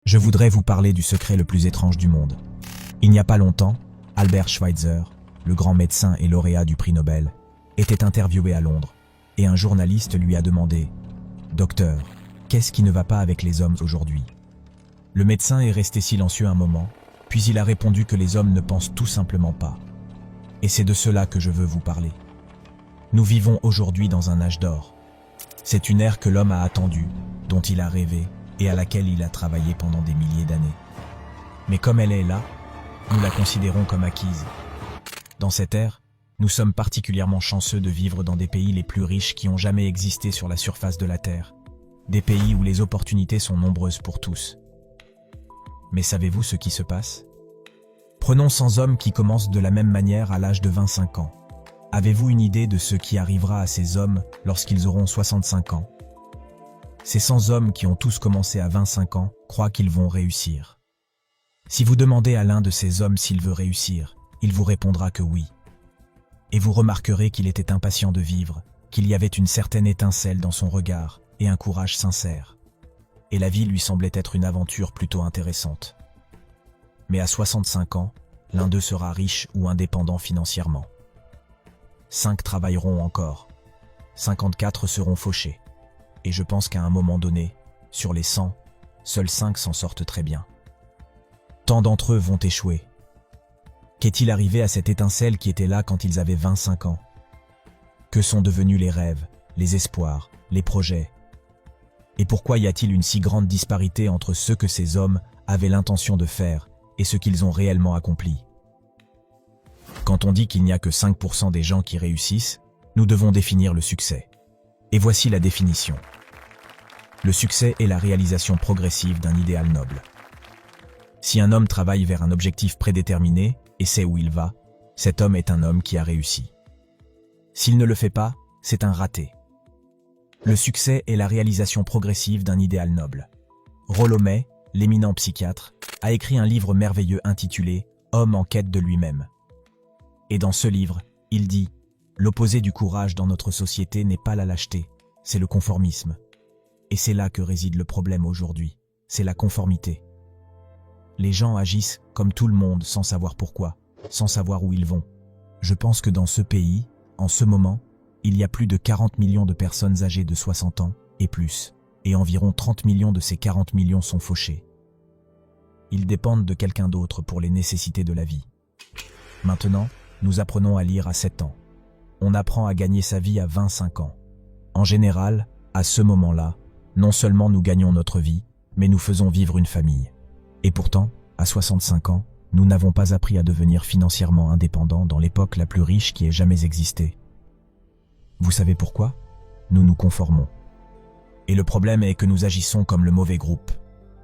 Je voudrais vous parler du secret le plus étrange du monde. Il n'y a pas longtemps, Albert Schweitzer, le grand médecin et lauréat du prix Nobel, était interviewé à Londres, et un journaliste lui a demandé « Docteur, qu'est-ce qui ne va pas avec les hommes aujourd'hui ?» Le médecin est resté silencieux un moment, puis il a répondu que les hommes ne pensent tout simplement pas. Et c'est de cela que je veux vous parler. Nous vivons aujourd'hui dans un âge d'or. C'est une ère que l'homme a attendue, dont il a rêvé, et à laquelle il a travaillé pendant des milliers d'années. Mais comme elle est là, nous la considérons comme acquise. Dans cette ère, nous sommes particulièrement chanceux de vivre dans des pays les plus riches qui ont jamais existé sur la surface de la Terre. Des pays où les opportunités sont nombreuses pour tous. Mais savez-vous ce qui se passe? Prenons 100 hommes qui commencent de la même manière à l'âge de 25 ans. Avez-vous une idée de ce qui arrivera à ces hommes lorsqu'ils auront 65 ans? Ces 100 hommes qui ont tous commencé à 25 ans croient qu'ils vont réussir. Si vous demandez à l'un de ces hommes s'il veut réussir, il vous répondra que oui. Et vous remarquerez qu'il était impatient de vivre, qu'il y avait une certaine étincelle dans son regard et un courage sincère. Et la vie lui semblait être une aventure plutôt intéressante. Mais à 65 ans, l'un d'eux sera riche ou indépendant financièrement. 5 travailleront encore. 54 seront fauchés. Et je pense qu'à un moment donné, sur les 100, seuls 5 s'en sortent très bien. Tant d'entre eux vont échouer. Qu'est-il arrivé à cette étincelle qui était là quand ils avaient 25 ans? Que sont devenus les rêves, les espoirs, les projets? Et pourquoi y a-t-il une si grande disparité entre ce que ces hommes avaient l'intention de faire et ce qu'ils ont réellement accompli? Quand on dit qu'il n'y a que 5% des gens qui réussissent, nous devons définir le succès. Et voici la définition. Le succès est la réalisation progressive d'un idéal noble. Si un homme travaille vers un objectif prédéterminé et sait où il va, cet homme est un homme qui a réussi. S'il ne le fait pas, c'est un raté. Le succès est la réalisation progressive d'un idéal noble. Rollo May, l'éminent psychiatre, a écrit un livre merveilleux intitulé « Homme en quête de lui-même ». Et dans ce livre, il dit « L'opposé du courage dans notre société n'est pas la lâcheté, c'est le conformisme. » Et c'est là que réside le problème aujourd'hui, c'est la conformité. Les gens agissent comme tout le monde sans savoir pourquoi, sans savoir où ils vont. Je pense que dans ce pays, en ce moment, il y a plus de 40 millions de personnes âgées de 60 ans et plus, et environ 30 millions de ces 40 millions sont fauchés. Ils dépendent de quelqu'un d'autre pour les nécessités de la vie. Maintenant, nous apprenons à lire à 7 ans. On apprend à gagner sa vie à 25 ans. En général, à ce moment-là, non seulement nous gagnons notre vie, mais nous faisons vivre une famille. Et pourtant, à 65 ans, nous n'avons pas appris à devenir financièrement indépendants dans l'époque la plus riche qui ait jamais existé. Vous savez pourquoi? Nous nous conformons. Et le problème est que nous agissons comme le mauvais groupe,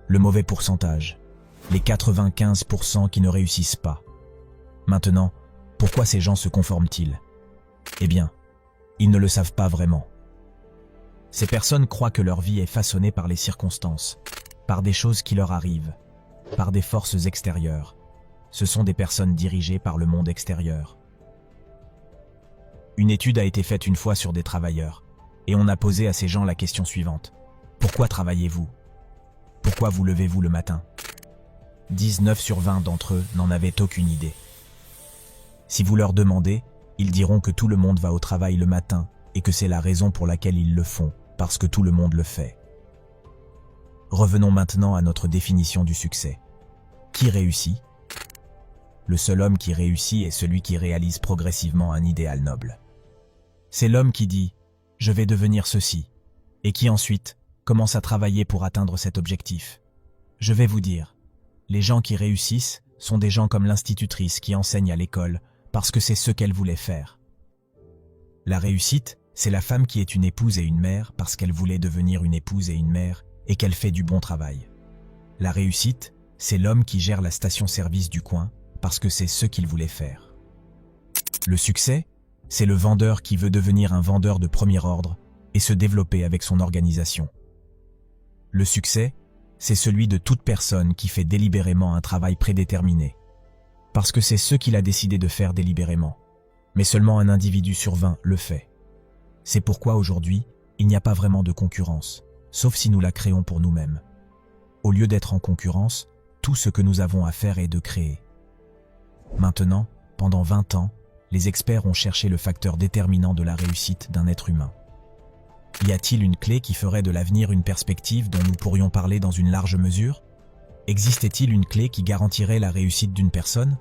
le mauvais pourcentage, les 95% qui ne réussissent pas. Maintenant, pourquoi ces gens se conforment-ils? Eh bien, ils ne le savent pas vraiment. Ces personnes croient que leur vie est façonnée par les circonstances, par des choses qui leur arrivent, par des forces extérieures. Ce sont des personnes dirigées par le monde extérieur. Une étude a été faite une fois sur des travailleurs, et on a posé à ces gens la question suivante. Pourquoi travaillez-vous? Pourquoi vous levez-vous le matin? 19 sur 20 d'entre eux n'en avaient aucune idée. Si vous leur demandez, ils diront que tout le monde va au travail le matin et que c'est la raison pour laquelle ils le font, parce que tout le monde le fait. Revenons maintenant à notre définition du succès. Qui réussit? Le seul homme qui réussit est celui qui réalise progressivement un idéal noble. C'est l'homme qui dit « je vais devenir ceci » et qui ensuite commence à travailler pour atteindre cet objectif. Je vais vous dire, les gens qui réussissent sont des gens comme l'institutrice qui enseigne à l'école parce que c'est ce qu'elle voulait faire. La réussite, c'est la femme qui est une épouse et une mère parce qu'elle voulait devenir une épouse et une mère et qu'elle fait du bon travail. La réussite, c'est l'homme qui gère la station-service du coin parce que c'est ce qu'il voulait faire. Le succès, c'est le vendeur qui veut devenir un vendeur de premier ordre et se développer avec son organisation. Le succès, c'est celui de toute personne qui fait délibérément un travail prédéterminé, parce que c'est ce qu'il a décidé de faire délibérément, mais seulement un individu sur 20 le fait. C'est pourquoi aujourd'hui, il n'y a pas vraiment de concurrence, sauf si nous la créons pour nous-mêmes. au lieu d'être en concurrence, tout ce que nous avons à faire est de créer. Maintenant, pendant 20 ans, les experts ont cherché le facteur déterminant de la réussite d'un être humain. Y a-t-il une clé qui ferait de l'avenir une perspective dont nous pourrions parler dans une large mesure? Existait-il une clé qui garantirait la réussite d'une personne?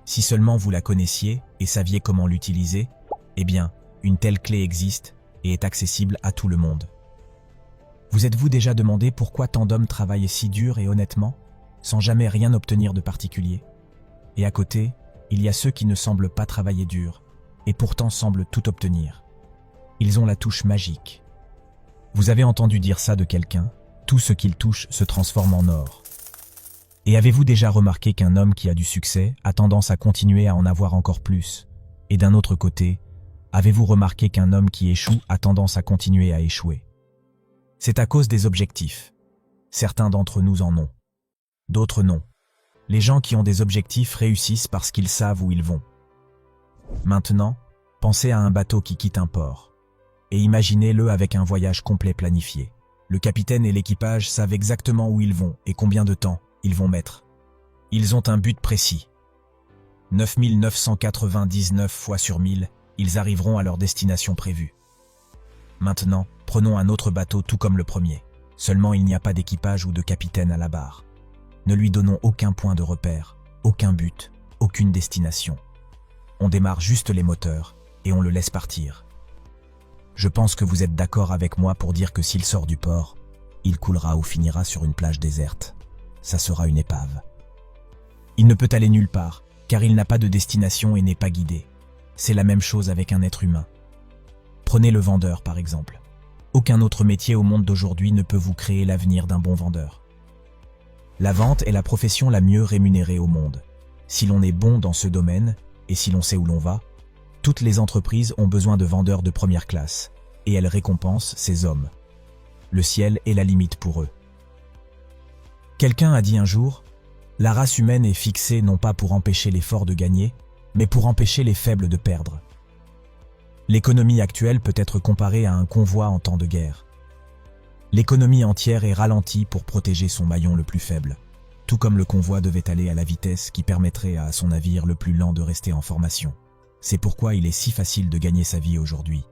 Si seulement vous la connaissiez et saviez comment l'utiliser, eh bien, une telle clé existe et est accessible à tout le monde. Vous êtes-vous déjà demandé pourquoi tant d'hommes travaillent si dur et honnêtement, sans jamais rien obtenir de particulier? Et à côté, il y a ceux qui ne semblent pas travailler dur, et pourtant semblent tout obtenir. Ils ont la touche magique. Vous avez entendu dire ça de quelqu'un? Tout ce qu'il touche se transforme en or. Et avez-vous déjà remarqué qu'un homme qui a du succès a tendance à continuer à en avoir encore plus? Et d'un autre côté, avez-vous remarqué qu'un homme qui échoue a tendance à continuer à échouer? C'est à cause des objectifs. Certains d'entre nous en ont. D'autres non. Les gens qui ont des objectifs réussissent parce qu'ils savent où ils vont. Maintenant, pensez à un bateau qui quitte un port. Et imaginez-le avec un voyage complet planifié. Le capitaine et l'équipage savent exactement où ils vont et combien de temps ils vont mettre. Ils ont un but précis. 9999 fois sur 1000, ils arriveront à leur destination prévue. Maintenant, prenons un autre bateau tout comme le premier. Seulement il n'y a pas d'équipage ou de capitaine à la barre. Ne lui donnons aucun point de repère, aucun but, aucune destination. On démarre juste les moteurs et on le laisse partir. Je pense que vous êtes d'accord avec moi pour dire que s'il sort du port, il coulera ou finira sur une plage déserte. Ça sera une épave. Il ne peut aller nulle part, car il n'a pas de destination et n'est pas guidé. C'est la même chose avec un être humain. Prenez le vendeur par exemple. Aucun autre métier au monde d'aujourd'hui ne peut vous créer l'avenir d'un bon vendeur. La vente est la profession la mieux rémunérée au monde. Si l'on est bon dans ce domaine, et si l'on sait où l'on va, toutes les entreprises ont besoin de vendeurs de première classe, et elles récompensent ces hommes. Le ciel est la limite pour eux. Quelqu'un a dit un jour, « La race humaine est fixée non pas pour empêcher les forts de gagner, mais pour empêcher les faibles de perdre. » L'économie actuelle peut être comparée à un convoi en temps de guerre. L'économie entière est ralentie pour protéger son maillon le plus faible, tout comme le convoi devait aller à la vitesse qui permettrait à son navire le plus lent de rester en formation. C'est pourquoi il est si facile de gagner sa vie aujourd'hui.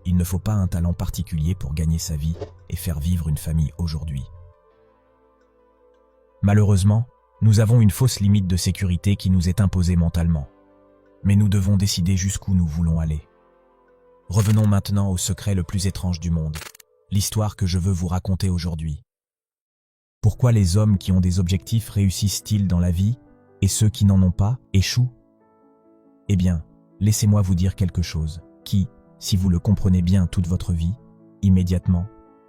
Il ne faut pas un talent particulier pour gagner sa vie et faire vivre une famille aujourd'hui. Malheureusement, nous avons une fausse limite de sécurité qui nous est imposée mentalement. Mais nous devons décider jusqu'où nous voulons aller. Revenons maintenant au secret le plus étrange du monde, l'histoire que je veux vous raconter aujourd'hui. Pourquoi les hommes qui ont des objectifs réussissent-ils dans la vie et ceux qui n'en ont pas échouent? Eh bien, laissez-moi vous dire quelque chose qui, si vous le comprenez bien toute votre vie, immédiatement,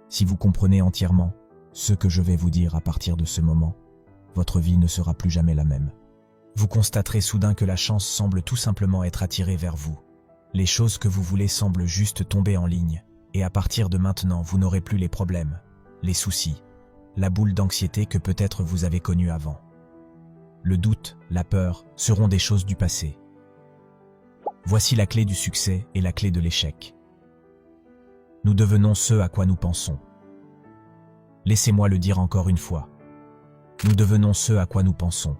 si vous comprenez entièrement ce que je vais vous dire à partir de ce moment, votre vie ne sera plus jamais la même. Vous constaterez soudain que la chance semble tout simplement être attirée vers vous. Les choses que vous voulez semblent juste tomber en ligne, et à partir de maintenant, vous n'aurez plus les problèmes, les soucis, la boule d'anxiété que peut-être vous avez connue avant. Le doute, la peur seront des choses du passé. Voici la clé du succès et la clé de l'échec. Nous devenons ce à quoi nous pensons. Laissez-moi le dire encore une fois. Nous devenons ce à quoi nous pensons.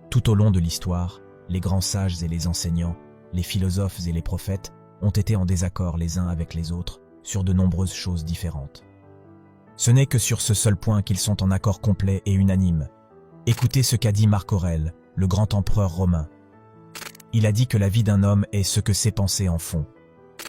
Tout au long de l'histoire, les grands sages et les enseignants, les philosophes et les prophètes ont été en désaccord les uns avec les autres sur de nombreuses choses différentes. Ce n'est que sur ce seul point qu'ils sont en accord complet et unanime. Écoutez ce qu'a dit Marc Aurèle, le grand empereur romain. Il a dit que la vie d'un homme est ce que ses pensées en font.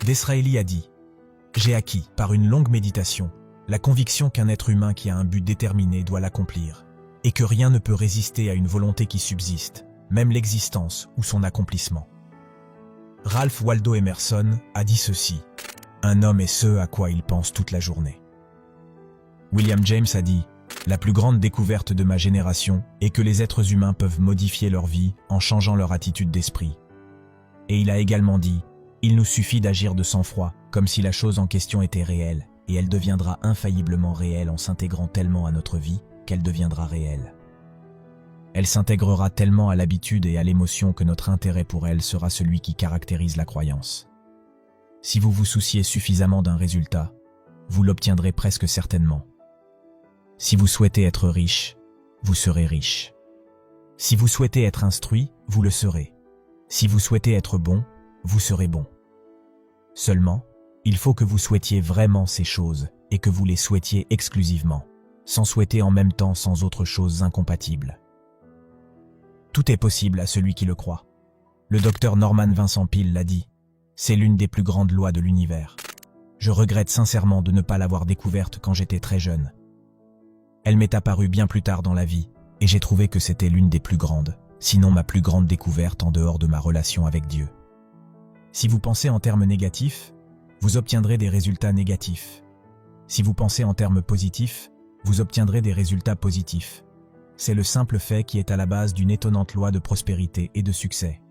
Disraeli a dit « J'ai acquis, par une longue méditation, la conviction qu'un être humain qui a un but déterminé doit l'accomplir, et que rien ne peut résister à une volonté qui subsiste, même l'existence ou son accomplissement. » Ralph Waldo Emerson a dit ceci, « Un homme est ce à quoi il pense toute la journée. » William James a dit « La plus grande découverte de ma génération est que les êtres humains peuvent modifier leur vie en changeant leur attitude d'esprit. » Et il a également dit « Il nous suffit d'agir de sang-froid, comme si la chose en question était réelle, et elle deviendra infailliblement réelle en s'intégrant tellement à notre vie qu'elle deviendra réelle. Elle s'intégrera tellement à l'habitude et à l'émotion que notre intérêt pour elle sera celui qui caractérise la croyance. Si vous vous souciez suffisamment d'un résultat, vous l'obtiendrez presque certainement. Si vous souhaitez être riche, vous serez riche. Si vous souhaitez être instruit, vous le serez. Si vous souhaitez être bon, vous serez bon. Seulement, il faut que vous souhaitiez vraiment ces choses et que vous les souhaitiez exclusivement, sans souhaiter en même temps sans autre chose incompatible. Tout est possible à celui qui le croit. Le docteur Norman Vincent Peale l'a dit, c'est l'une des plus grandes lois de l'univers. Je regrette sincèrement de ne pas l'avoir découverte quand j'étais très jeune. Elle m'est apparue bien plus tard dans la vie, et j'ai trouvé que c'était l'une des plus grandes, sinon ma plus grande découverte en dehors de ma relation avec Dieu. Si vous pensez en termes négatifs, vous obtiendrez des résultats négatifs. Si vous pensez en termes positifs, vous obtiendrez des résultats positifs. C'est le simple fait qui est à la base d'une étonnante loi de prospérité et de succès.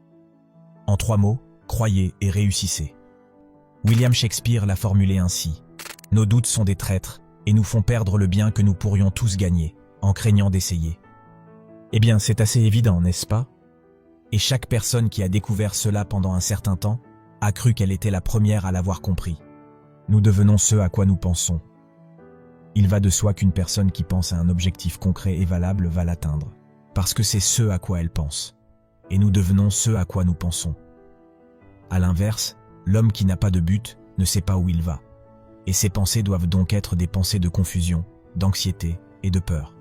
En 3 mots, croyez et réussissez. William Shakespeare l'a formulé ainsi. Nos doutes sont des traîtres et nous font perdre le bien que nous pourrions tous gagner, en craignant d'essayer. Eh bien, c'est assez évident, n'est-ce pas? Et chaque personne qui a découvert cela pendant un certain temps a cru qu'elle était la première à l'avoir compris. Nous devenons ce à quoi nous pensons. Il va de soi qu'une personne qui pense à un objectif concret et valable va l'atteindre, parce que c'est ce à quoi elle pense. Et nous devenons ce à quoi nous pensons. À l'inverse, l'homme qui n'a pas de but ne sait pas où il va. Et ses pensées doivent donc être des pensées de confusion, d'anxiété et de peur.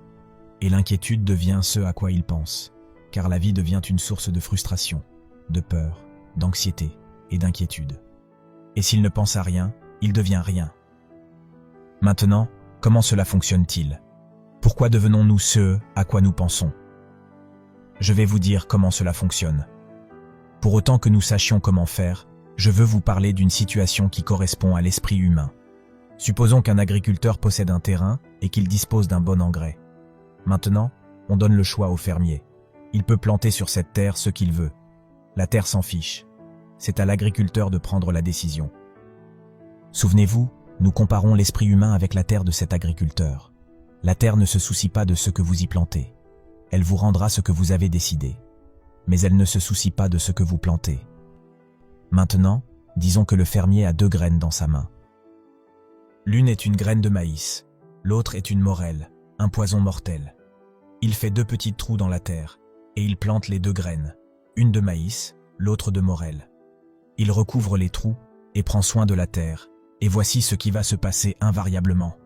Et l'inquiétude devient ce à quoi il pense, car la vie devient une source de frustration, de peur, d'anxiété et d'inquiétude. Et s'il ne pense à rien, il devient rien. Maintenant, comment cela fonctionne-t-il? Pourquoi devenons-nous ce à quoi nous pensons? Je vais vous dire comment cela fonctionne. Pour autant que nous sachions comment faire, je veux vous parler d'une situation qui correspond à l'esprit humain. Supposons qu'un agriculteur possède un terrain et qu'il dispose d'un bon engrais. Maintenant, on donne le choix au fermier. Il peut planter sur cette terre ce qu'il veut. La terre s'en fiche. C'est à l'agriculteur de prendre la décision. Souvenez-vous, nous comparons l'esprit humain avec la terre de cet agriculteur. La terre ne se soucie pas de ce que vous y plantez. Elle vous rendra ce que vous avez décidé. Mais elle ne se soucie pas de ce que vous plantez. Maintenant, disons que le fermier a 2 graines dans sa main. L'une est une graine de maïs, l'autre est une morelle, un poison mortel. Il fait 2 petits trous dans la terre, et il plante les 2 graines, une de maïs, l'autre de morelle. Il recouvre les trous et prend soin de la terre, et voici ce qui va se passer invariablement.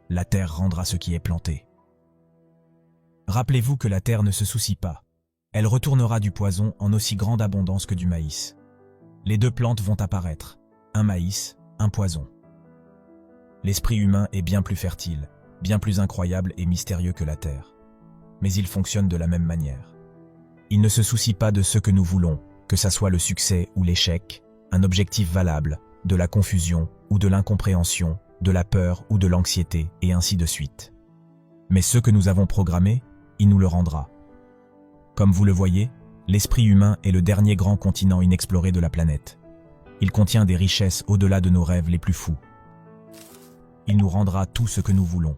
La terre rendra ce qui est planté. Rappelez-vous que la terre ne se soucie pas. Elle retournera du poison en aussi grande abondance que du maïs. Les 2 plantes vont apparaître, un maïs, un poison. L'esprit humain est bien plus fertile, bien plus incroyable et mystérieux que la terre. Mais il fonctionne de la même manière. Il ne se soucie pas de ce que nous voulons, que ça soit le succès ou l'échec, un objectif valable, de la confusion ou de l'incompréhension, de la peur ou de l'anxiété, et ainsi de suite. Mais ce que nous avons programmé, il nous le rendra. Comme vous le voyez, l'esprit humain est le dernier grand continent inexploré de la planète. Il contient des richesses au-delà de nos rêves les plus fous. Il nous rendra tout ce que nous voulons.